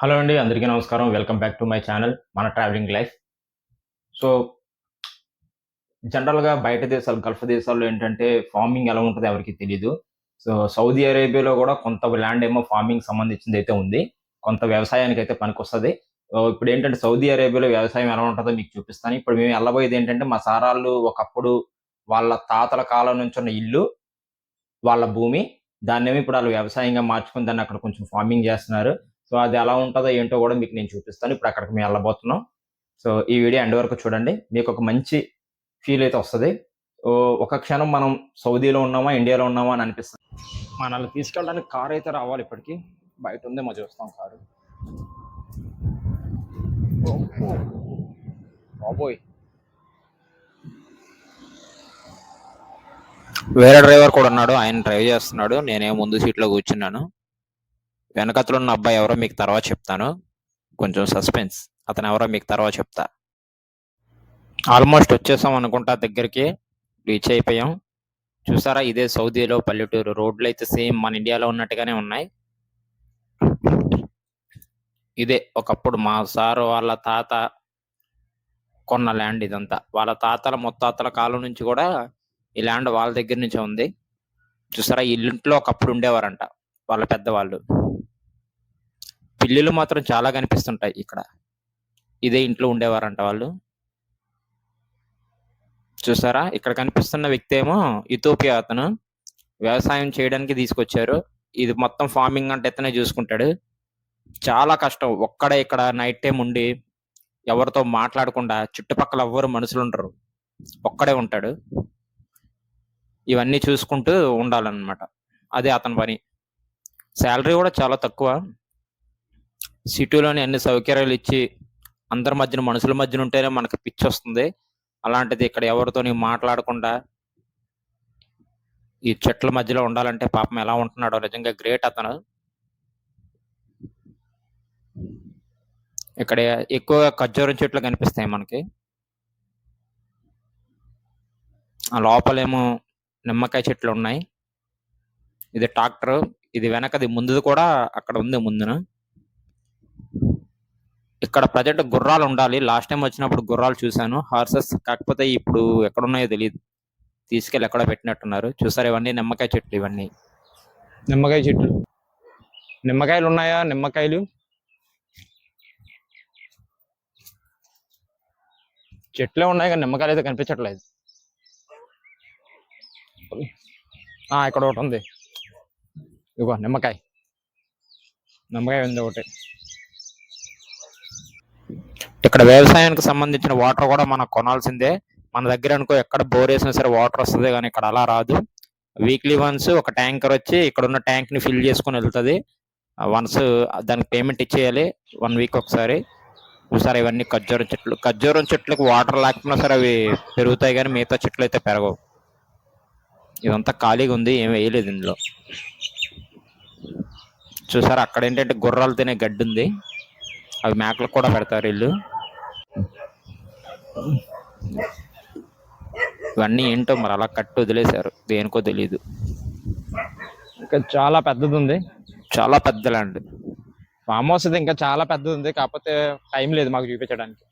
Hello అండి. అందరికీ నమస్కారం. Welcome back to my channel మన ట్రావెలింగ్ లైఫ్. సో, జనరల్‌గా బయట దేశాలు, గల్ఫ్ దేశాల్లో ఏంటంటే ఫార్మింగ్ ఎలా ఉంటదో ఎవరికీ తెలీదు. సో, సౌదీ అరేబియాలో గూడా కొంత ల్యాండ్ ఏమో ఫార్మింగ్ సంబంధించిందైతే ఉంది. కొంత వ్యవసాయానికైతే పనికొస్తది. ఇప్పుడేంటంటే సౌదీ అరేబియాలో వ్యవసాయం ఎలా ఉంటదో మీకు చూపిస్తాను. ఇప్పుడు మేము ఎళ్ళబోయేదేంటంటే మా సారాళ్ళు ఒకప్పుడు వాళ్ళ తాతల కాలం నుంచున్న ఇల్లు, వాళ్ళ భూమి. దాన్నేమో ఇప్పుడు ఆళ్ళు వ్యవసాయంగా మార్చుకొని దాన్ని అక్కడ కొంచెం ఫార్మింగ్ జేస్తున్నారు. సో, అది ఎలా ఉంటదో ఏంటో గూడా మీకు నేను చూపిస్తాను. ఇప్పుడు అక్కడికి మేము ఎళ్ళబోతున్నాం. సో, ఈ వీడియో ఎండ్ వరకు చూడండి. మీకొక మంచి ఫీల్ అయితే వస్తది. ఒక క్షణం మనం సౌదీలో ఉన్నామా, ఇండియాలో ఉన్నామా అని అనిపిస్తది. మనల్ని తీసుకెళ్ళడానికి కార్ అయితే రావాలి ఇప్పటికి. బయట ఉందేమో చూస్తాం కారు. అబ్బో! బాబోయ్! వేరే డ్రైవర్ కూడా ఉన్నాడు. ఆయన డ్రైవ్ చేస్తున్నాడు. నేనేమో ముందు సీట్లో కూర్చున్నాను. వెనకతలో ఉన్న అబ్బాయి ఎవరో మీకు తర్వాత చెప్తాను. కొంచెం సస్పెన్స్. అతను ఎవరో మీకు తర్వాత చెప్తా. ఆల్మోస్ట్ వచ్చేసాం అనుకుంటా, దగ్గరికి రీచ్ అయిపోయాం. చూసారా, ఇదే సౌదీలో పల్లెటూరు. రోడ్లు అయితే సేమ్ మన ఇండియాలో ఉన్నట్టుగానే ఉన్నాయి. ఇదే ఒకప్పుడు మా సార్ వాళ్ళ తాత కొన్న ల్యాండ్ ఇదంతా. వాళ్ళ తాతల ముత్తాతల కాలం నుంచి కూడా ఈ ల్యాండ్ వాళ్ళ దగ్గర నుంచే ఉంది. చూసారా, ఈ ఇంట్లో ఒకప్పుడు ఉండేవారంట వాళ్ళ పెద్దవాళ్ళు. పిల్లులు మాత్రం చాలా కనిపిస్తుంటాయి ఇక్కడ. ఇదే ఇంట్లో ఉండేవారంట వాళ్ళు. చూసారా, ఇక్కడ కనిపిస్తున్న వ్యక్తి ఏమో ఇథియోపియా. అతను వ్యవసాయం చేయడానికి తీసుకొచ్చారు. ఇది మొత్తం ఫార్మింగ్ అంటే ఇతనే చూసుకుంటాడు. చాలా కష్టం. ఒక్కడే ఇక్కడ నైట్ టైం ఉండి ఎవరితో మాట్లాడకుండా, చుట్టుపక్కల ఎవ్వరు మనుషులు ఉండరు, ఒక్కడే ఉంటాడు. ఇవన్నీ చూసుకుంటూ ఉండాలన్నమాట. అదే అతని పని. శాలరీ కూడా చాలా తక్కువ. సిటీలోని అన్ని సౌకర్యాలు ఇచ్చి అందరి మధ్యన, మనుషుల మధ్యన ఉంటేనే మనకు పిచ్చి వస్తుంది. అలాంటిది ఇక్కడ ఎవరితోని మాట్లాడకుండా ఈ చెట్ల మధ్యలో ఉండాలంటే పాపం ఎలా ఉంటున్నాడో. నిజంగా గ్రేట్ అతను. ఇక్కడ ఎక్కువగా ఖర్జూరం చెట్లు కనిపిస్తాయి మనకి. ఆ లోపలేమో నిమ్మకాయ చెట్లు ఉన్నాయి. ఇది ట్రాక్టర్. ఇది వెనకది, ముందుది కూడా అక్కడ ఉంది ముందున. ఇక్కడ ప్రజెంట్ గుర్రాలు ఉండాలి. లాస్ట్ టైం వచ్చినప్పుడు గుర్రాలు చూశాను, హార్సెస్. కాకపోతే ఇప్పుడు ఎక్కడున్నాయో తెలియదు. తీసుకెళ్ళి ఎక్కడ పెట్టినట్టున్నారు. చూసారు, ఇవన్నీ నిమ్మకాయ చెట్లు. ఇవన్నీ నిమ్మకాయ చెట్లు. నిమ్మకాయలు ఉన్నాయా? నిమ్మకాయలు. చెట్లే ఉన్నాయి కానీ నిమ్మకాయలు అయితే కనిపించట్లేదు. ఇక్కడ ఒకటి ఉంది. ఇగో నిమ్మకాయ. నిమ్మకాయ ఉంది ఒకటి. ఇక్కడ వ్యవసాయానికి సంబంధించిన వాటర్ కూడా మనం కొనాల్సిందే. మన దగ్గర అనుకో, ఎక్కడ బోర్ వేసినా సరే వాటర్ వస్తుంది, కానీ ఇక్కడ అలా రాదు. వీక్లీ వన్స్ ఒక ట్యాంకర్ వచ్చి ఇక్కడ ఉన్న ట్యాంక్ ని ఫిల్ చేసుకుని వెళ్తుంది. వన్స్ దానికి పేమెంట్ ఇచ్చేయాలి, 1 వీక్ ఒకసారి. చూసారు, ఇవన్నీ ఖర్జూరం చెట్లు. ఖర్జూరం చెట్లకు వాటర్ లేకపోయినా సరే అవి పెరుగుతాయి, కానీ మిగతా చెట్లు అయితే పెరగవు. ఇదంతా ఖాళీగా ఉంది, ఏం వేయలేదు ఇందులో. చూసారు, అక్కడ ఏంటంటే గుర్రాలు తినే గడ్డి ఉంది. అవి మేకలకు కూడా పెడతారు వీళ్ళు. ఇవన్నీ ఏంటో మరి అలా కట్టి వదిలేశారు, దేనికో తెలియదు. ఇంకా చాలా పెద్దది ఉంది. చాలా పెద్ద ల్యాండ్. ఫామ్ హౌస్ ఇది ఇంకా చాలా పెద్దది ఉంది. కాకపోతే టైం లేదు మాకు చూపించడానికి.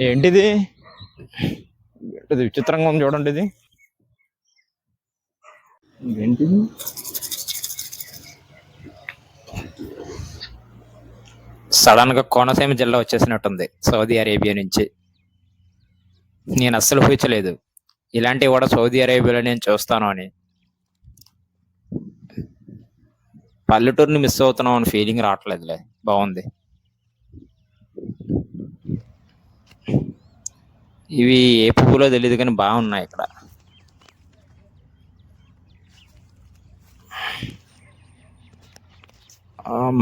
ఏంటిది? విచిత్రంగా ఉంది చూడండి. ఇది ఏంటిది? సడన్ గా కోనసీమ జిల్లా వచ్చేసినట్టుంది సౌదీ అరేబియా నుంచి. నేను అస్సలు ఊహించలేదు ఇలాంటివి కూడా సౌదీ అరేబియాలో నేను చూస్తాను అని. పల్లెటూరుని మిస్ అవుతున్నాం అని ఫీలింగ్ రావట్లేదులే. బాగుంది. ఇవి ఏ పువ్వులో తెలియదు కానీ బాగున్నాయి ఇక్కడ.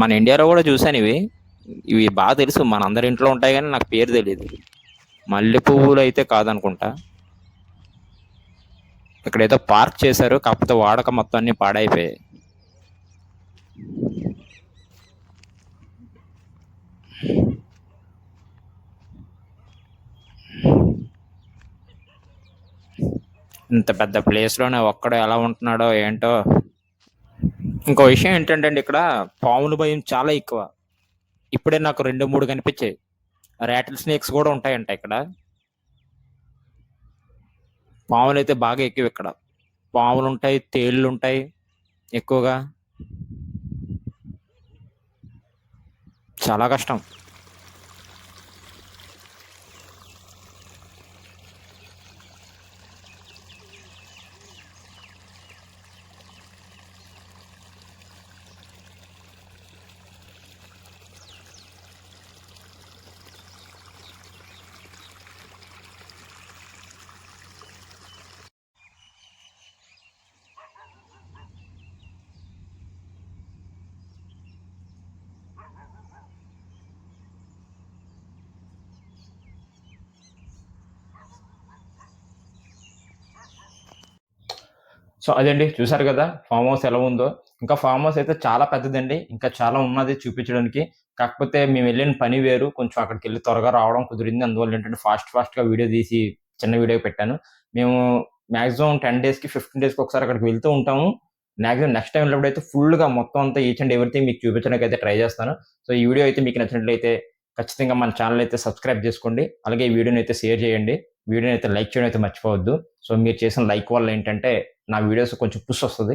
మన ఇండియాలో కూడా చూసాను ఇవి. ఇవి బాగా తెలుసు, మన అందరి ఇంట్లో ఉంటాయి, కానీ నాకు పేరు తెలియదు. మల్లె పువ్వులు అయితే కాదనుకుంటా. ఇక్కడ ఏదో పార్క్ చేశారు, కాకపోతే వాడక మొత్తం అన్ని పాడైపోయాయి. ఇంత పెద్ద ప్లేస్లోనే ఒక్కడో ఎలా ఉంటున్నాడో ఏంటో. ఇంకో విషయం ఏంటంటే ఇక్కడ పాముల భయం చాలా ఎక్కువ. ఇప్పుడే నాకు 2, 3 కనిపించాయి. రాటిల్ స్నేక్స్ కూడా ఉంటాయంట ఇక్కడ. పాములైతే బాగా ఎక్కువ ఇక్కడ. పాములుంటాయి, తేళ్లుంటాయి ఎక్కువగా. చాలా కష్టం. సో అదండి, చూసారు కదా ఫామ్ హౌస్ ఎలా ఉందో. ఇంకా ఫామ్ హౌస్ అయితే చాలా పెద్దదండి, ఇంకా చాలా ఉన్నది చూపించడానికి. కాకపోతే మేము వెళ్ళిన పని వేరు, కొంచెం అక్కడికి వెళ్ళి త్వరగా రావడం కుదిరింది. అందువల్ల ఏంటంటే ఫాస్ట్గా వీడియో తీసి చిన్న వీడియో పెట్టాను. మేము మాక్సిమం 10 డేస్కి 15 డేస్కి ఒకసారి అక్కడికి వెళ్తూ ఉంటాము. మాక్సిమం నెక్స్ట్ టైం వెళ్ళినప్పుడైతే ఫుల్గా మొత్తం అంతా ఈచ్ అండ్ ఎవ్రీథింగ్ మీకు చూపించడానికి అయితే ట్రై చేస్తాను. సో ఈ వీడియో అయితే మీకు నచ్చినట్లయితే ఖచ్చితంగా మన ఛానల్ అయితే సబ్స్క్రైబ్ చేసుకోండి. అలాగే ఈ వీడియోని అయితే షేర్ చేయండి. వీడియోని అయితే లైక్ చేయడం అయితే మర్చిపోవద్దు. సో మీరు చేసిన లైక్ వల్ల ఏంటంటే నా వీడియోస్ కొంచెం పుష్ వస్తుంది.